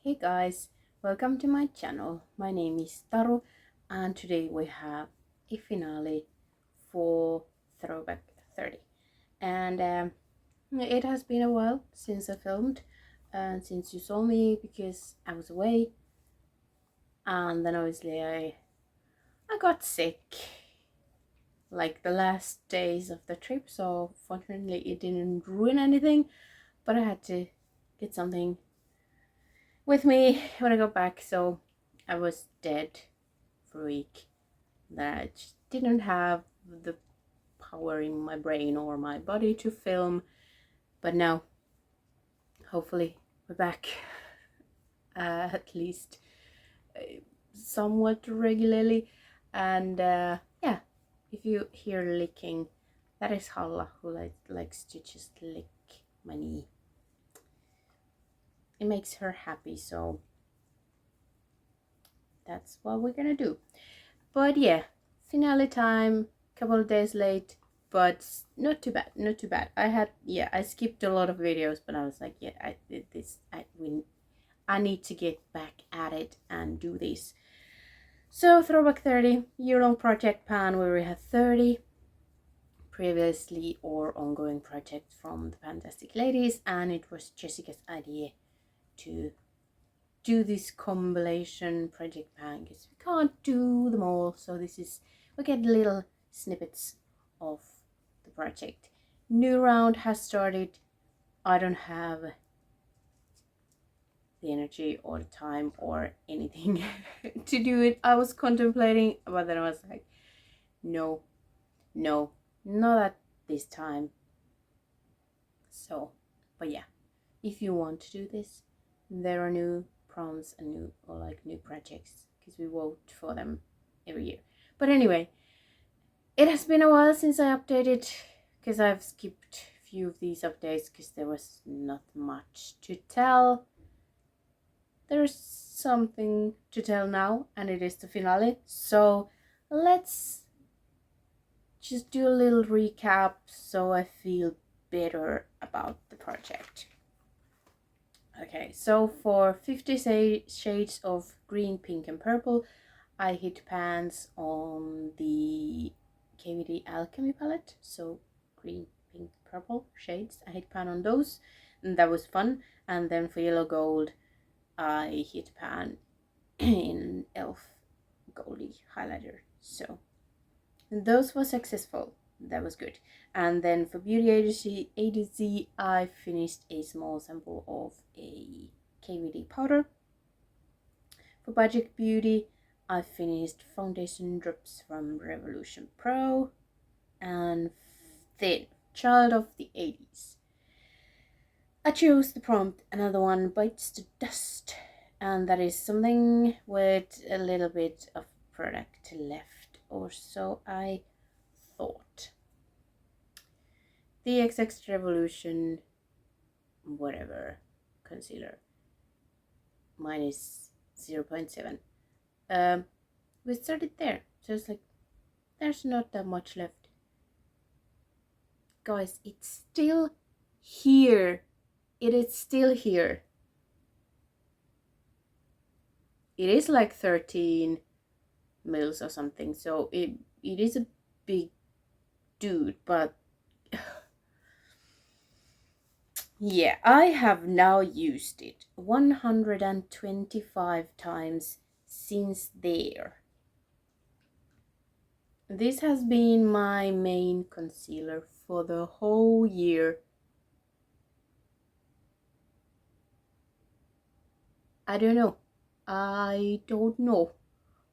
Hey guys, welcome to my channel. My name is Taru and today we have a finale for Throwback 30. And it has been a while since I filmed and since you saw me because I was away, and then obviously I got sick like the last days of the trip, so fortunately it didn't ruin anything, but I had to get something with me when I got back, so I was dead for a week. That I just didn't have the power in my brain or my body to film, but now hopefully we're back at least somewhat regularly. And yeah, if you hear licking, that is Halla, who likes to just lick my knee. It makes her happy, so that's what we're gonna do. But yeah, finale time, couple of days late, but not too bad, not too bad. I skipped a lot of videos, but I was like, yeah, I did this. I need to get back at it and do this. So Throwback 30, year-long project Pan, where we had 30 previously or ongoing projects from the PANtastic ladies, and it was Jessica's idea to do this compilation project Pan because we can't do them all, so we get little snippets of the project. New round has started. I don't have the energy or the time or anything to do it. I was contemplating, but then I was like, no, not at this time. So, but yeah, if you want to do this, there are new prompts and new projects because we vote for them every year. But anyway, it has been a while since I updated because I've skipped a few of these updates because there was not much to tell. There's something to tell now, and it is the finale. So let's just do a little recap so I feel better about the project. Okay, so for 50 shades of green, pink and purple, I hit pans on the KVD Alchemy palette. So green, pink, purple shades, I hit pan on those, and that was fun. And then for yellow gold, I hit pan in Elf Goldie highlighter. So those were successful. That was good. And then for Beauty A to Z, I finished a small sample of a KVD powder. For Budget Beauty, I finished foundation drips from Revolution Pro. And then Child of the 80s, I chose the prompt Another One Bites the Dust, and that is something with a little bit of product left, or so I thought. The XX Revolution whatever concealer, mine is 0.7. We started there, so it's like there's not that much left, guys. It's still here. It is still here. It is like 13 mils or something, so it is a big dude, but yeah, I have now used it 125 times since there. This has been my main concealer for the whole year. I don't know.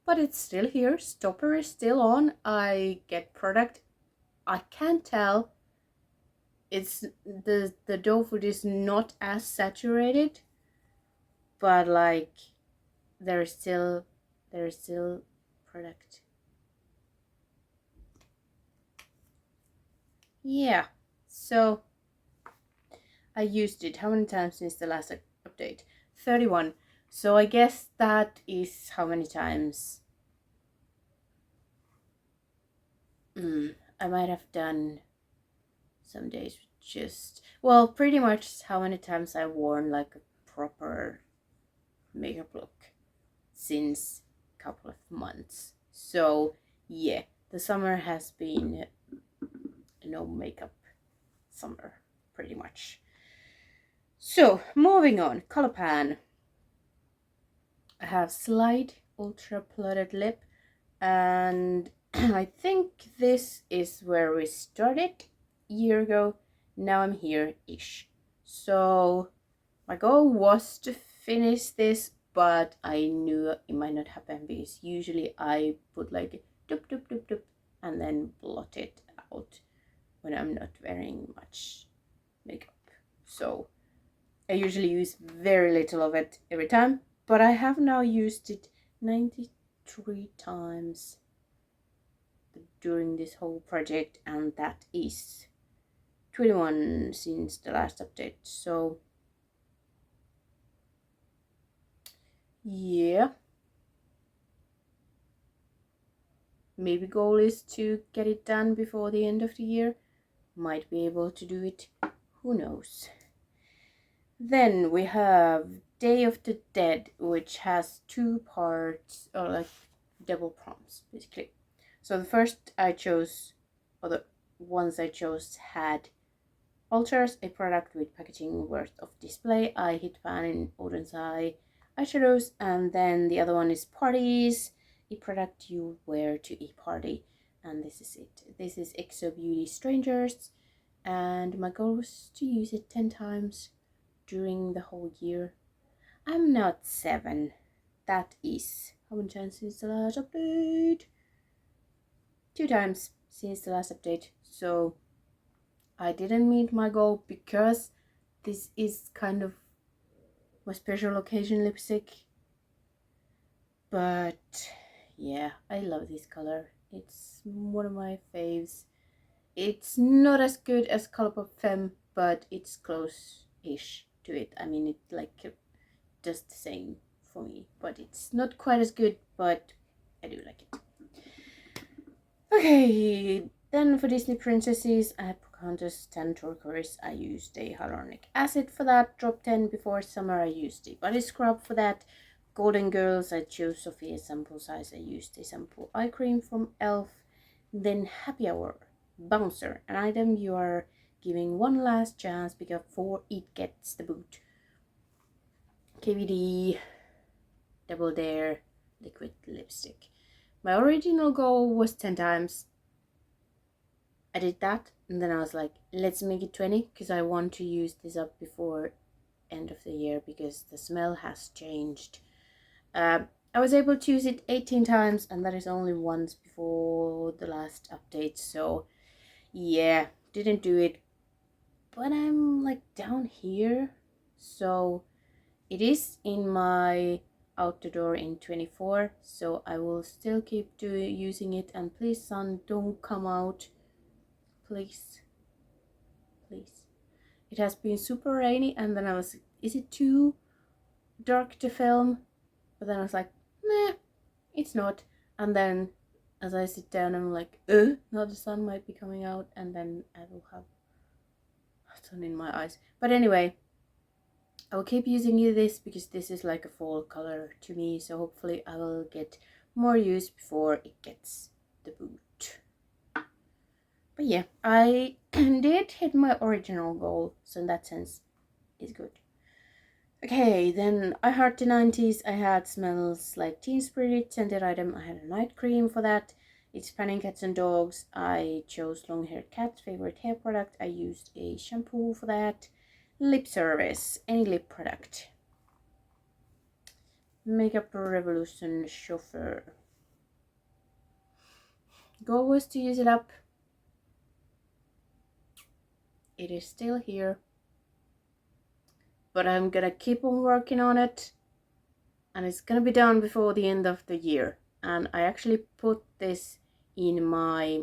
But it's still here. Stopper is still on. I get product. I can't tell. It's the doe food is not as saturated, but like there is still product. Yeah, so I used it how many times since the last update? 31. So I guess that is how many times. I might have done some days just, well, pretty much how many times I've worn like a proper makeup look since a couple of months. So yeah, the summer has been no makeup summer pretty much. So moving on, color pan. I have Slide Ultra Plotted Lip, and I think this is where we started a year ago. Now I'm here-ish. So my goal was to finish this, but I knew it might not happen because usually I put like doop doop doop doop and then blot it out when I'm not wearing much makeup. So I usually use very little of it every time, but I have now used it 93 times during this whole project, and that is 21 since the last update. So yeah, maybe goal is to get it done before the end of the year. Might be able to do it, who knows. Then we have Day of the Dead, which has 2 parts, or like double prompts basically. So the first I chose, or the ones I chose had Altars, a product with packaging worth of display. I hit pan in Odin's Eye eyeshadows, and then the other one is Parties, a product you wear to a party, and this is it. This is EXO Beauty Strangers, and my goal was to use it 10 times during the whole year. I'm not 7. That is how many times since the last update? 2 times since the last update. So I didn't meet my goal because this is kind of my special occasion lipstick. But yeah, I love this color. It's one of my faves. It's not as good as Colourpop Femme, but it's close-ish to it. I mean, it's like just the same for me, but it's not quite as good, but I do like it. Okay, then for Disney princesses, I have Pocahontas 10 turquoise. I used a hyaluronic acid for that. Drop 10 before summer. I used a body scrub for that. Golden Girls, I chose Sophia's sample size. I used a sample eye cream from e.l.f. Then Happy Hour Bouncer, an item you are giving one last chance before it gets the boot. KVD Double Dare liquid lipstick. My original goal was 10 times. I did that, and then I was like, let's make it 20 because I want to use this up before end of the year because the smell has changed. I was able to use it 18 times, and that is only once before the last update. So yeah, didn't do it, but I'm like down here, so it is in my out the door in 24, so I will still keep using it. And please, sun, don't come out, please. It has been super rainy, and then I was, is it too dark to film? But then I was like, meh, it's not. And then as I sit down, I'm like, now the sun might be coming out, and then I will have sun in my eyes. But anyway, I will keep using this because this is like a fall color to me, so hopefully I will get more use before it gets the boot. But yeah, I did hit my original goal, so in that sense, it's good. Okay, then I heart the 90s. I had Smells Like Teen Spirit, scented item. I had a night cream for that. It's Panning Cats and Dogs. I chose Long Haired Cat's favorite hair product. I used a shampoo for that. Lip Service, any lip product. Makeup Revolution Chauffeur. Goal was to use it up. It is still here, but I'm gonna keep on working on it, and it's gonna be done before the end of the year. And I actually put this in my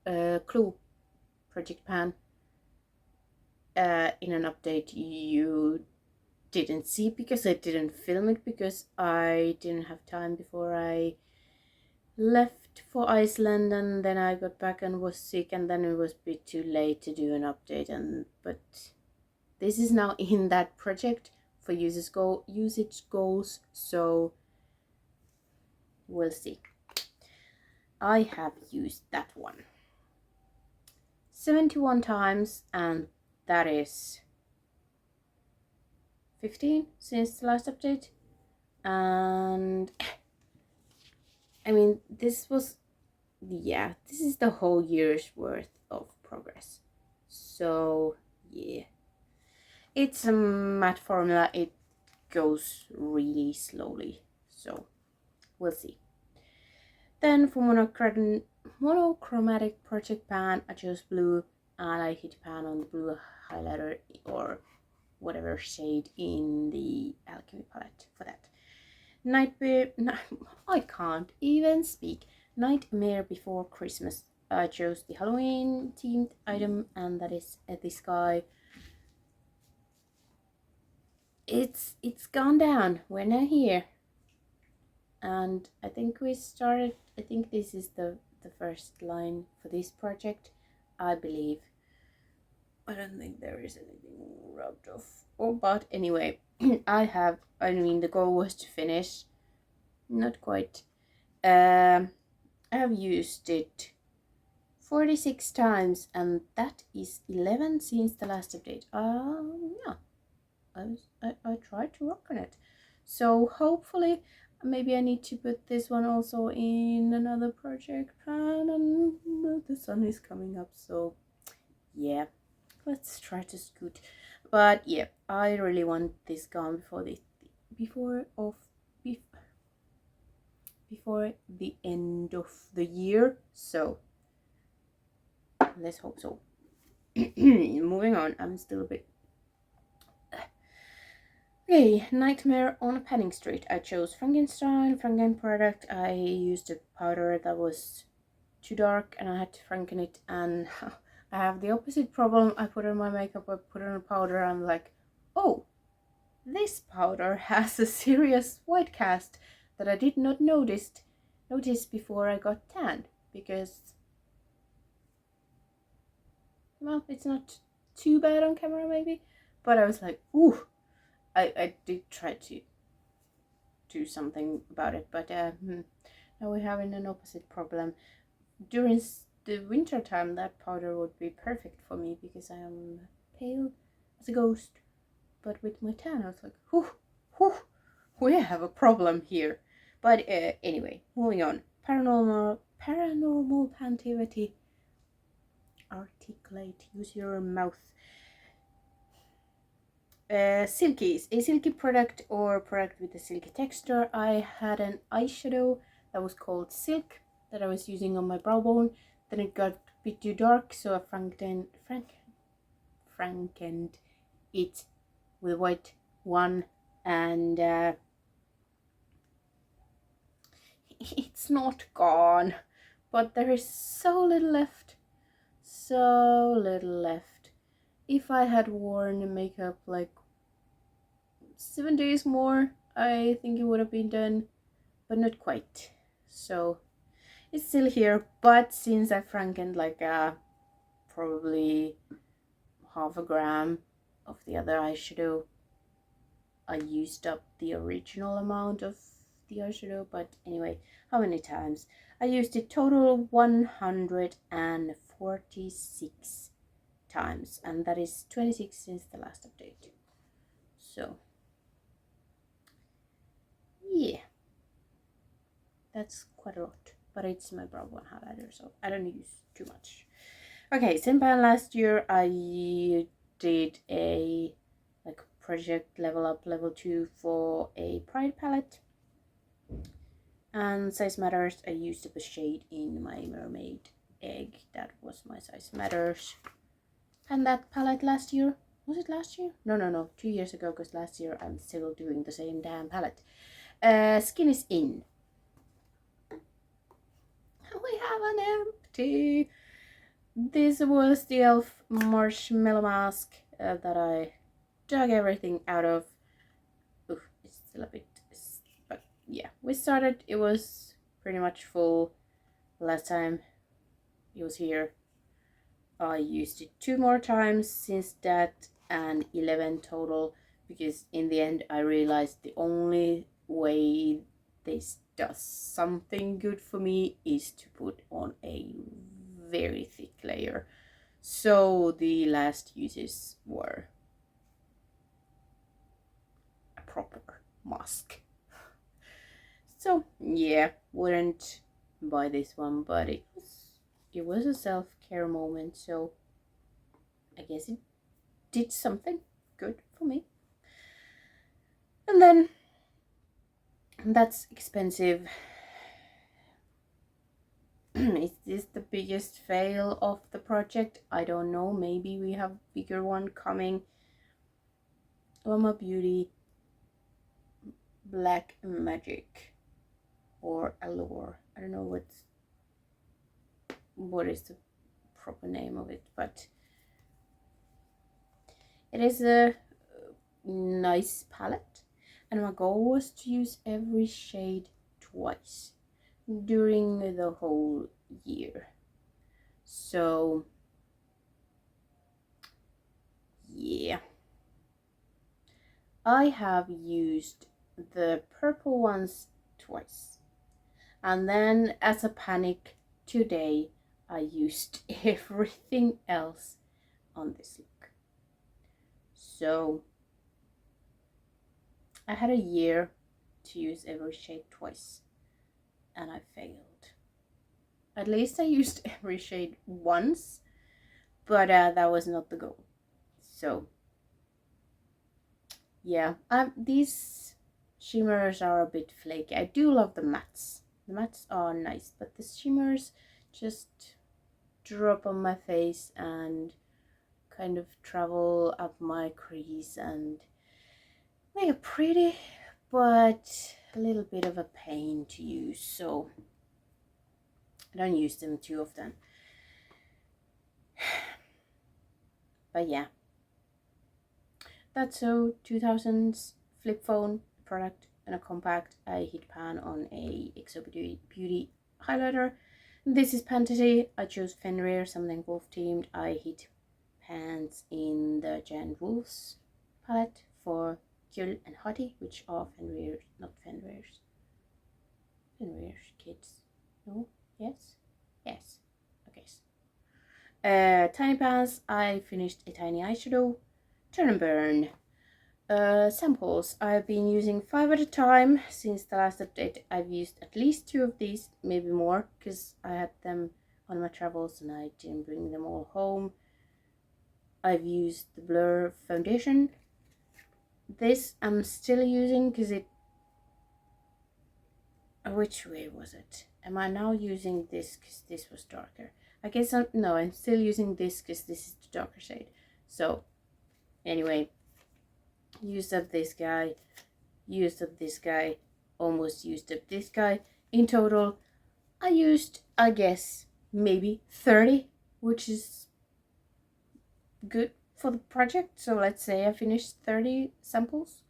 Clue project pan in an update you didn't see because I didn't film it because I didn't have time before I left for Iceland, and then I got back and was sick, and then it was a bit too late to do an update. But this is now in that project, for usage goals, so we'll see. I have used that one 71 times, and that is 15 since the last update. And I mean, this is the whole year's worth of progress. So yeah, it's a math formula. It goes really slowly, so we'll see. Then for monochromatic project pan, I chose blue, and I hit pan on the blue highlighter or whatever shade in the alchemy palette for that. I can't even speak. Nightmare Before Christmas. I chose the Halloween themed item, and that is this guy. It's gone down. We're now here, and I think we started. I think this is the first line for this project, I believe. I don't think there is anything rubbed off. Oh, but anyway, I mean, the goal was to finish. Not quite. I have used it 46 times, and that is 11 since the last update. Yeah, I tried to work on it. So hopefully, maybe I need to put this one also in another project pan, and the sun is coming up, so yeah, let's try to scoot. But yeah, I really want this gone before the end of the year, so let's hope so. Moving on, I'm still a bit okay. Nightmare on Panning Street. I chose Frankenstein product. I used a powder that was too dark, and I had to franken it, and I have the opposite problem. I put on my makeup, I put on a powder, I'm like, oh, this powder has a serious white cast that I did not notice before I got tan, because, well, it's not too bad on camera maybe, but I was like, ooh, I did try to do something about it, but now we're having an opposite problem. During the winter time, that powder would be perfect for me because I am pale as a ghost, but with my tan I was like, whew, we have a problem here. But anyway, moving on. Paranormal Pantivity. Articulate, use your mouth. Silkies, a silky product or product with a silky texture. I had an eyeshadow that was called Silk that I was using on my brow bone. Then it got a bit too dark, so I frankened it with a white one, and it's not gone, but there is so little left. If I had worn makeup like 7 days more, I think it would have been done, but not quite. So it's still here, but since I frankened like probably half a gram of the other eyeshadow, I used up the original amount of the eyeshadow. But anyway, how many times? I used it total 146 times, and that is 26 since the last update. So yeah, that's quite a lot, but it's my brow bone highlighter, so I don't use too much. Okay, same pan last year. I did a like project level up level 2 for a Pride palette, and size matters. I used up a shade in my mermaid egg. That was my size matters. And that palette last year, was it last year? No, 2 years ago, because last year I'm still doing the same damn palette. Skin is in. We have an empty. This was the elf marshmallow mask that I dug everything out of. Oof, it's still a bit, but yeah, we started. It was pretty much full last time it was here. I used it 2 more times since that, and 11 total because in the end I realized the only way this does something good for me is to put on a very thick layer. So the last uses were a proper mask. So yeah, wouldn't buy this one, but it was a self-care moment, so I guess it did something good for me. And then that's expensive. Is this the biggest fail of the project? I don't know. Maybe we have bigger one coming. Mama Beauty Black Magic or Allure. I don't know what is the proper name of it, but it is a nice palette, and my goal was to use every shade twice during the whole year. So yeah, I have used the purple ones twice, and then as a panic today I used everything else on this look. So I had a year to use every shade twice, and I failed. At least I used every shade once, but that was not the goal. So yeah, these shimmers are a bit flaky. I do love the mattes. The mattes are nice, but the shimmers just drop on my face and kind of travel up my crease, and they are pretty, but a little bit of a pain to use, so I don't use them too often. But yeah, that's so 2000s flip phone product and a compact. I hit pan on a XO Beauty highlighter. This is PANtastic. I chose Fenrir, something wolf themed. I hit pans in the Giant Wolves palette for Kjol and Hottie, which are Fenrir, not Fenrir's. Fenrir's kids. No? Yes? Yes. Okay. Tiny pans. I finished a tiny eyeshadow. Turn and burn. Samples. I've been using 5 at a time since the last update. I've used at least 2 of these, maybe more, because I had them on my travels and I didn't bring them all home. I've used the Blur foundation. This I'm still using because it... Which way was it? Am I now using this because this was darker? I guess I'm still using this because this is the darker shade. So anyway, used up this guy, used up this guy, almost used up this guy. In total, I used, I guess, maybe 30, which is good for the project. So let's say I finished 30 samples.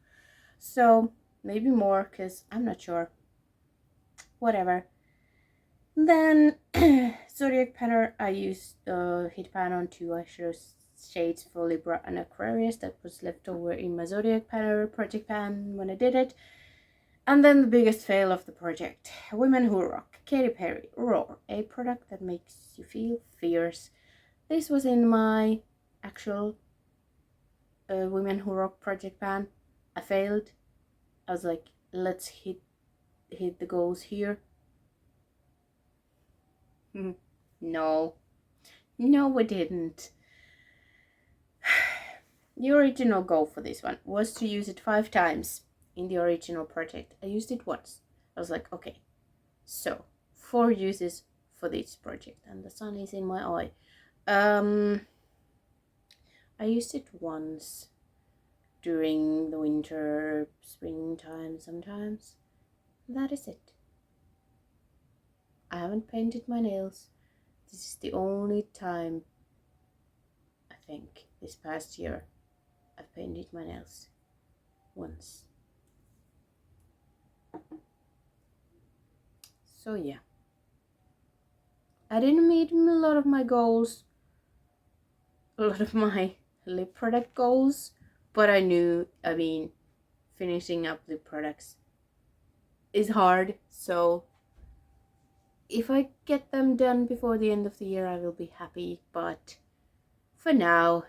So maybe more, because I'm not sure. Whatever. Then Zodiac Panner, I used hit pan on 2 eyeshadow shades for Libra and Aquarius that was left over in my Zodiac Panner project pan when I did it. And then the biggest fail of the project, Women Who Rock, Katy Perry Roar, a product that makes you feel fierce. This was in my actual Women Who Rock project pan. I failed. I was like, let's hit the goals here. No, we didn't. The original goal for this one was to use it 5 times in the original project. I used it once. I was like, okay, so 4 uses for this project, and the sun is in my eye. I used it once during the winter, springtime sometimes. That is it. I haven't painted my nails. This is the only time, I think, this past year I've painted my nails once. So yeah, I didn't meet a lot of my goals, a lot of my lip product goals, but I knew, I mean, finishing up the products is hard, so if I get them done before the end of the year, I will be happy. But for now,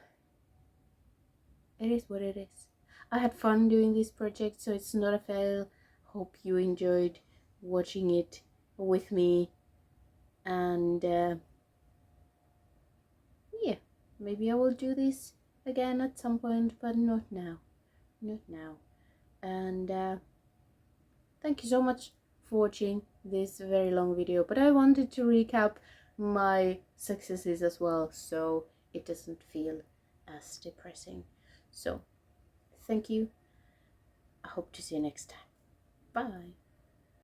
it is what it is. I had fun doing this project, so it's not a fail. Hope you enjoyed watching it with me. And yeah, maybe I will do this again at some point, but not now. Not now. And thank you so much for watching this very long video, but I wanted to recap my successes as well, so it doesn't feel as depressing. So thank you. I hope to see you next time. Bye.